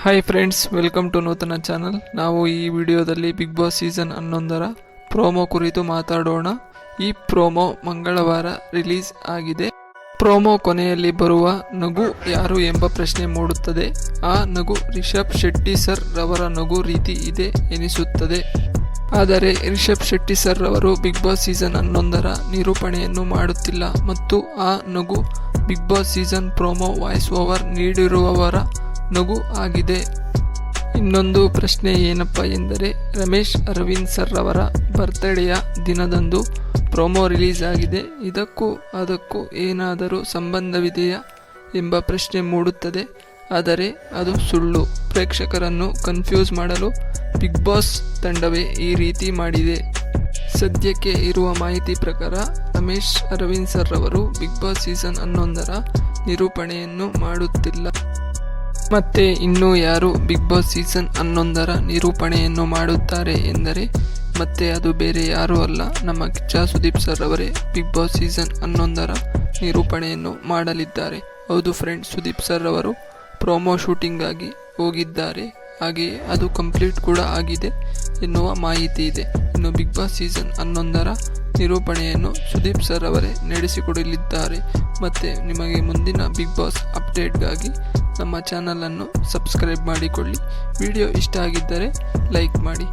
Hi friends, welcome to ನೂತನ channel. ನಾವು ಈ ವಿಡಿಯೋದಲ್ಲಿ ಬಿಗ್ ಬಾಸ್ ಸೀಸನ್ 11 ಪ್ರೋಮೋ ಕುರಿತು ಮಾತಾಡೋಣ. ಈ ಪ್ರೋಮೋ ಮಂಗಳವಾರ ರಿಲೀಸ್ ಆಗಿದೆ. ಪ್ರೋಮೋ ಕೊನೆಯಲ್ಲಿ ಬರುವ ನಗು ಯಾರು ಎಂಬ ಪ್ರಶ್ನೆ ಮೂಡುತ್ತದೆ. ಆ ನಗು ರಿಷಬ್ ಶೆಟ್ಟಿ ಸರ್ ರವರ ನಗು ರೀತಿ ಇದೆ ಎನಿಸುತ್ತದೆ. ಆದರೆ ರಿಷಬ್ ಶೆಟ್ಟಿ ಸರ್ ರವರು ಬಿಗ್ ಬಾಸ್ ಸೀಸನ್ 11 ನಿರೂಪಣೆಯನ್ನು ಮಾಡುತ್ತಿಲ್ಲ ಮತ್ತು ಆ ನಗು big boss season promo voice over ನೀಡಿರುವವರ ನಗು ಆಗಿದೆ. ಇನ್ನೊಂದು ಪ್ರಶ್ನೆ ಏನಪ್ಪ ಎಂದರೆ, ರಮೇಶ್ ಅರವಿಂದ್ ಸರ್ ಅವರ ಬರ್ತ್ಡೇಯ ದಿನದಂದು ಪ್ರೋಮೋ ರಿಲೀಸ್ ಆಗಿದೆ. ಇದಕ್ಕೂ ಅದಕ್ಕೂ ಏನಾದರೂ ಸಂಬಂಧವಿದೆಯಾ ಎಂಬ ಪ್ರಶ್ನೆ ಮೂಡುತ್ತದೆ. ಆದರೆ ಅದು ಸುಳ್ಳು. ಪ್ರೇಕ್ಷಕರನ್ನು ಕನ್ಫ್ಯೂಸ್ ಮಾಡಲು ಬಿಗ್ ಬಾಸ್ ತಂಡವೇ ಈ ರೀತಿ ಮಾಡಿದೆ. ಸದ್ಯಕ್ಕೆ ಇರುವ ಮಾಹಿತಿ ಪ್ರಕಾರ ರಮೇಶ್ ಅರವಿಂದ್ ಸರ್ ಅವರು ಬಿಗ್ ಬಾಸ್ ಸೀಸನ್ 11 ನಿರೂಪಣೆಯನ್ನು ಮಾಡುತ್ತಿಲ್ಲ. ಮತ್ತೆ ಇನ್ನೂ ಯಾರು ಬಿಗ್ ಬಾಸ್ ಸೀಸನ್ 11 ನಿರೂಪಣೆಯನ್ನು ಮಾಡುತ್ತಾರೆ ಎಂದರೆ ಮತ್ತೆ ಅದು ಬೇರೆ ಯಾರೂ ಅಲ್ಲ, ನಮ್ಮ ಕಿಚ್ಚ ಸುದೀಪ್ ಸರ್ ಅವರೇ ಬಿಗ್ ಬಾಸ್ ಸೀಸನ್ 11 ನಿರೂಪಣೆಯನ್ನು ಮಾಡಲಿದ್ದಾರೆ. ಹೌದು ಫ್ರೆಂಡ್ಸ್, ಸುದೀಪ್ ಸರ್ ಅವರು ಪ್ರೋಮೋ ಶೂಟಿಂಗ್ ಆಗಿ ಹೋಗಿದ್ದಾರೆ. ಹಾಗೆಯೇ ಅದು ಕಂಪ್ಲೀಟ್ ಕೂಡ ಆಗಿದೆ ಎನ್ನುವ ಮಾಹಿತಿ ಇದೆ. ಇನ್ನು ಬಿಗ್ ಬಾಸ್ ಸೀಸನ್ 11 ನಿರೂಪಣೆಯನ್ನು ಸುದೀಪ್ ಸರ್ ಅವರೇ ನಡೆಸಿಕೊಡಲಿದ್ದಾರೆ. ಮತ್ತು ನಿಮಗೆ ಮುಂದಿನ ಬಿಗ್ ಬಾಸ್ ಅಪ್ಡೇಟ್ಗಾಗಿ ನಮ್ಮ ಚಾನಲನ್ನು ಸಬ್ಸ್ಕ್ರೈಬ್ ಮಾಡಿಕೊಳ್ಳಿ. ವಿಡಿಯೋ ಇಷ್ಟ ಆಗಿದ್ದರೆ ಲೈಕ್ ಮಾಡಿ.